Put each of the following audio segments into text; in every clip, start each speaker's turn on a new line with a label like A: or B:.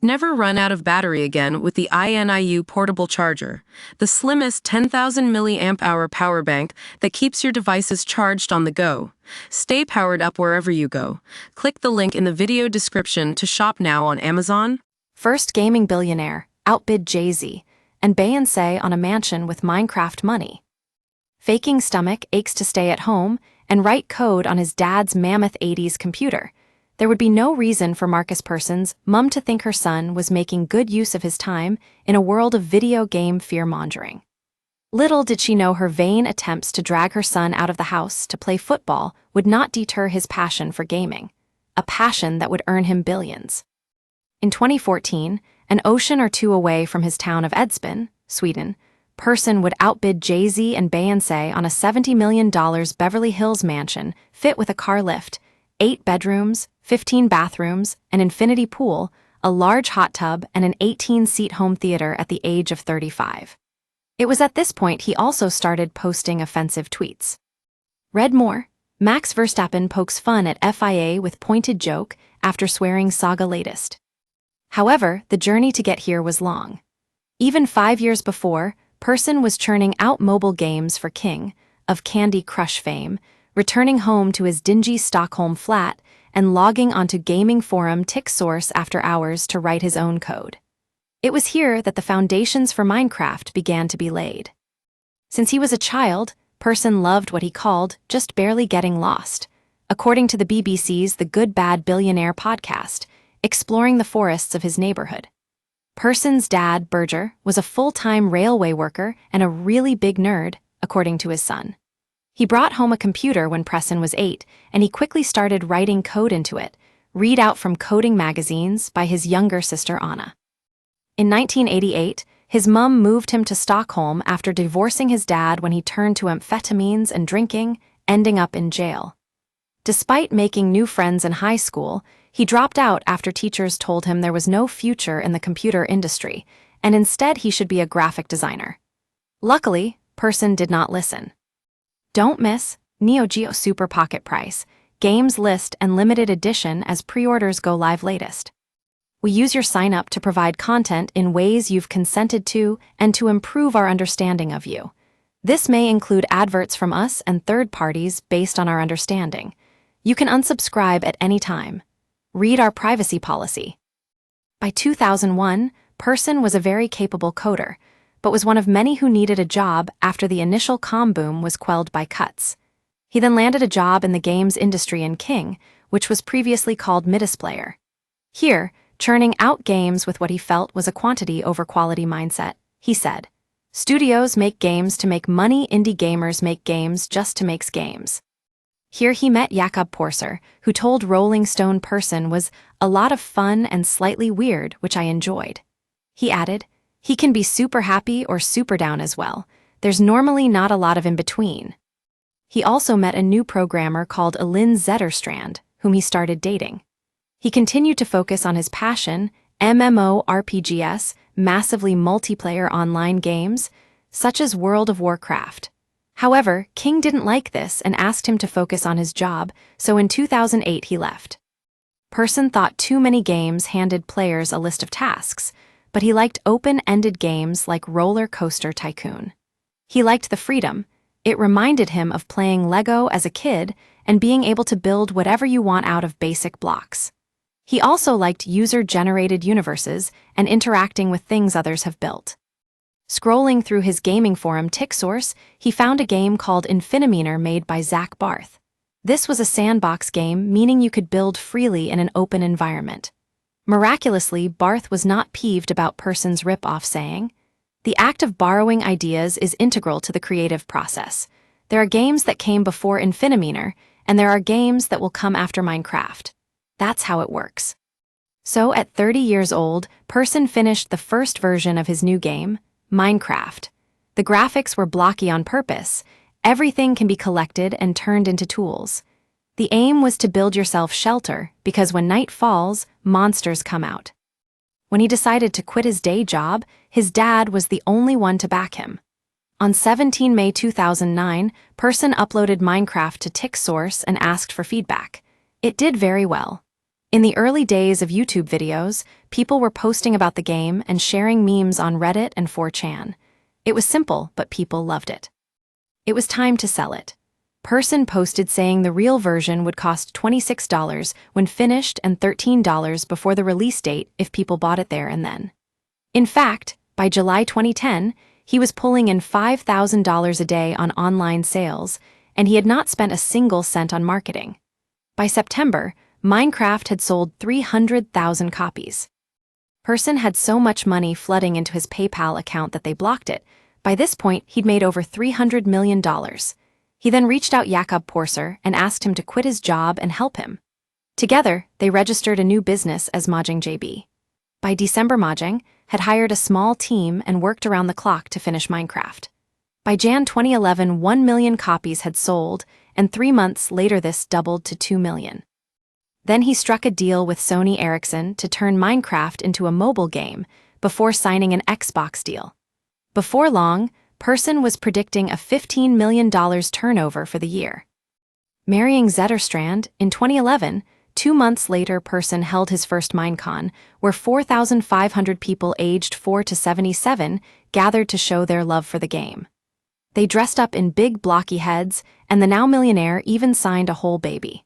A: Never run out of battery again with the INIU portable charger, the slimmest 10,000 milliamp hour power bank that keeps your devices charged on the go. Stay powered up wherever you go. Click the link in the video description to shop now on Amazon.
B: First gaming billionaire outbid Jay-Z, and Beyoncé on a mansion with Minecraft money. Faking stomach aches to stay at home and write code on his dad's mammoth 80s computer. There would be no reason for Marcus Person's mum to think her son was making good use of his time in a world of video game fear-mongering. Little did she know her vain attempts to drag her son out of the house to play football would not deter his passion for gaming, a passion that would earn him billions. In 2014, an ocean or two away from his town of Edsbyn, Sweden, Person would outbid Jay-Z and Beyoncé on a $70 million Beverly Hills mansion fit with a car lift, 8 bedrooms, 15 bathrooms, an infinity pool, a large hot tub, and an 18-seat home theater at the age of 35. It was at this point he also started posting offensive tweets. Read more. Max Verstappen pokes fun at FIA with pointed joke after swearing saga latest. However, the journey to get here was long. Even 5 years before, Person was churning out mobile games for King, of Candy Crush fame, returning home to his dingy Stockholm flat and logging onto gaming forum TikSource after hours to write his own code. It was here that the foundations for Minecraft began to be laid. Since he was a child, Person loved what he called just barely getting lost, according to the BBC's The Good Bad Billionaire podcast, exploring the forests of his neighborhood. Person's dad, Berger, was a full-time railway worker and a really big nerd, according to his son. He brought home a computer when Person was 8, and he quickly started writing code into it, read out from coding magazines by his younger sister Anna. In 1988, his mum moved him to Stockholm after divorcing his dad when he turned to amphetamines and drinking, ending up in jail. Despite making new friends in high school, he dropped out after teachers told him there was no future in the computer industry, and instead he should be a graphic designer. Luckily, Person did not listen. Don't miss Neo Geo Super Pocket Price, games list and limited edition as pre-orders go live latest. We use your sign-up to provide content in ways you've consented to and to improve our understanding of you. This may include adverts from us and third parties based on our understanding. You can unsubscribe at any time. Read our privacy policy. By 2001, Person was a very capable coder, but was one of many who needed a job after the initial comm boom was quelled by cuts. He then landed a job in the games industry in King, which was previously called Midisplayer. Here, churning out games with what he felt was a quantity over quality mindset, he said, "Studios make games to make money, indie gamers make games just to make games." Here he met Jakob Porser, who told Rolling Stone Person was a lot of fun and slightly weird, which I enjoyed. He added, "He can be super happy or super down as well. There's normally not a lot of in between." He also met a new programmer called Elin Zetterstrand, whom he started dating. He continued to focus on his passion, MMORPGs, massively multiplayer online games, such as World of Warcraft. However, King didn't like this and asked him to focus on his job, so in 2008 he left. Person thought too many games handed players a list of tasks, but he liked open-ended games like Roller Coaster Tycoon. He liked the freedom. It reminded him of playing Lego as a kid and being able to build whatever you want out of basic blocks. He also liked user-generated universes and interacting with things others have built. Scrolling through his gaming forum TikSource, he found a game called Infinimeaner made by Zach Barth. This was a sandbox game, meaning you could build freely in an open environment. Miraculously, Barth was not peeved about Person's rip-off, saying, "The act of borrowing ideas is integral to the creative process. There are games that came before Infinimeaner, and there are games that will come after Minecraft. That's how it works." So at 30 years old, Person finished the first version of his new game, Minecraft. The graphics were blocky on purpose. Everything can be collected and turned into tools. The aim was to build yourself shelter, because when night falls, monsters come out. When he decided to quit his day job, his dad was the only one to back him. On 17 May 2009, Person uploaded Minecraft to TikSource and asked for feedback. It did very well. In the early days of YouTube videos, people were posting about the game and sharing memes on Reddit and 4chan. It was simple, but people loved it. It was time to sell it. Person posted saying the real version would cost $26 when finished and $13 before the release date if people bought it there and then. In fact, by July 2010, he was pulling in $5,000 a day on online sales, and he had not spent a single cent on marketing. By September, Minecraft had sold 300,000 copies. Person had so much money flooding into his PayPal account that they blocked it. By this point, he'd made over $300 million. He then reached out Jakob Porser and asked him to quit his job and help him. Together, they registered a new business as Mahjong JB. By December, Mahjong had hired a small team and worked around the clock to finish Minecraft. By Jan 2011, 1 million copies had sold, and 3 months later this doubled to 2 million. Then he struck a deal with Sony Ericsson to turn Minecraft into a mobile game before signing an Xbox deal. Before long, Person was predicting a $15 million turnover for the year. Marrying Zetterstrand, in 2011, 2 months later Person held his first Minecon, where 4,500 people aged 4 to 77 gathered to show their love for the game. They dressed up in big blocky heads, and the now millionaire even signed a whole baby.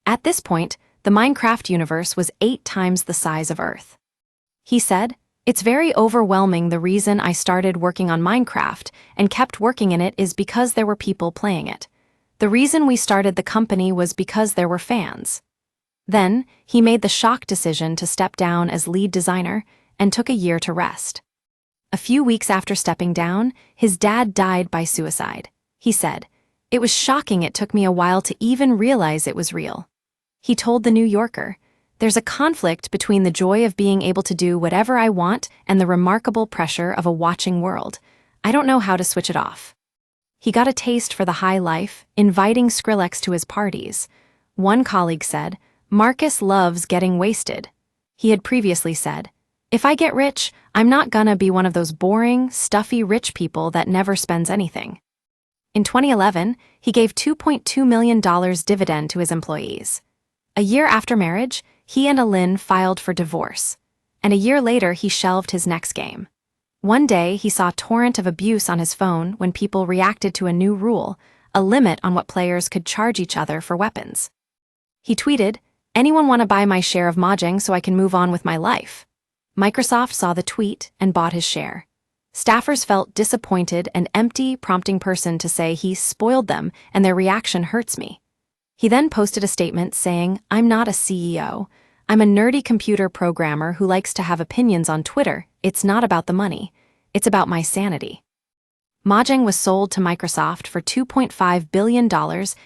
B: At this point, the Minecraft universe was 8 times the size of Earth. He said, "It's very overwhelming. The reason I started working on Minecraft and kept working in it is because there were people playing it. The reason we started the company was because there were fans." Then, he made the shock decision to step down as lead designer and took a year to rest. A few weeks after stepping down, his dad died by suicide. He said, "It was shocking. It took me a while to even realize it was real." He told The New Yorker, "There's a conflict between the joy of being able to do whatever I want and the remarkable pressure of a watching world. I don't know how to switch it off." He got a taste for the high life, inviting Skrillex to his parties. One colleague said, "Marcus loves getting wasted." He had previously said, "If I get rich, I'm not gonna be one of those boring, stuffy rich people that never spends anything." In 2011, he gave $2.2 million dividend to his employees. A year after marriage, he and Alin filed for divorce, and a year later he shelved his next game. One day he saw a torrent of abuse on his phone when people reacted to a new rule, a limit on what players could charge each other for weapons. He tweeted, "Anyone want to buy my share of Mahjong so I can move on with my life?" Microsoft saw the tweet and bought his share. Staffers felt disappointed and empty, prompting Person to say he spoiled them and their reaction hurts me. He then posted a statement saying, "I'm not a CEO. I'm a nerdy computer programmer who likes to have opinions on Twitter. It's not about the money. It's about my sanity." Mahjong was sold to Microsoft for $2.5 billion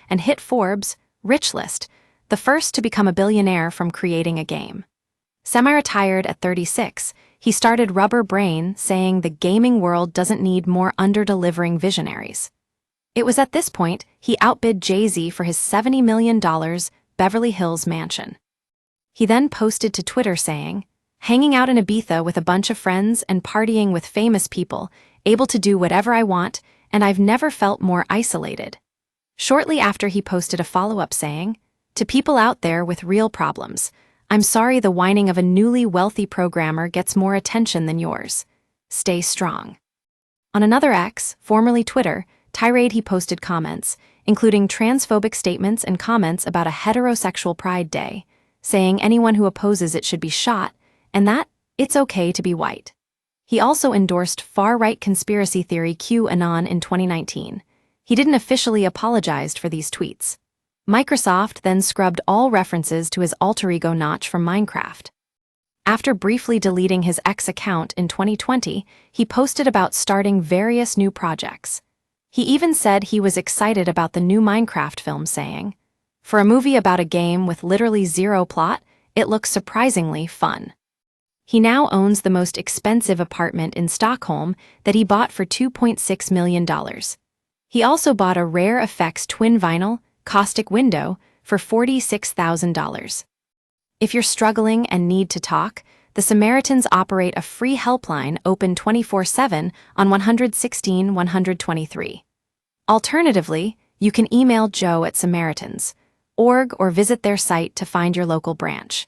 B: and hit Forbes' Rich List, the first to become a billionaire from creating a game. Semi-retired at 36, he started Rubber Brain, saying the gaming world doesn't need more under-delivering visionaries. It was at this point he outbid Jay-Z for his $70 million Beverly Hills mansion. He then posted to Twitter saying, "Hanging out in Ibiza with a bunch of friends and partying with famous people, able to do whatever I want, and I've never felt more isolated." Shortly after he posted a follow-up saying, "To people out there with real problems, I'm sorry the whining of a newly wealthy programmer gets more attention than yours. Stay strong." On another X, formerly Twitter, tirade he posted comments, including transphobic statements and comments about a heterosexual Pride Day, saying anyone who opposes it should be shot, and that it's okay to be white. He also endorsed far-right conspiracy theory QAnon in 2019. He didn't officially apologize for these tweets. Microsoft then scrubbed all references to his alter ego Notch from Minecraft. After briefly deleting his X account in 2020, he posted about starting various new projects. He even said he was excited about the new Minecraft film, saying, "For a movie about a game with literally zero plot, it looks surprisingly fun." He now owns the most expensive apartment in Stockholm that he bought for $2.6 million. He also bought a rare effects twin vinyl, caustic window, for $46,000. If you're struggling and need to talk, the Samaritans operate a free helpline open 24/7 on 116-123. Alternatively, you can email Joe at Samaritans. or visit their site to find your local branch.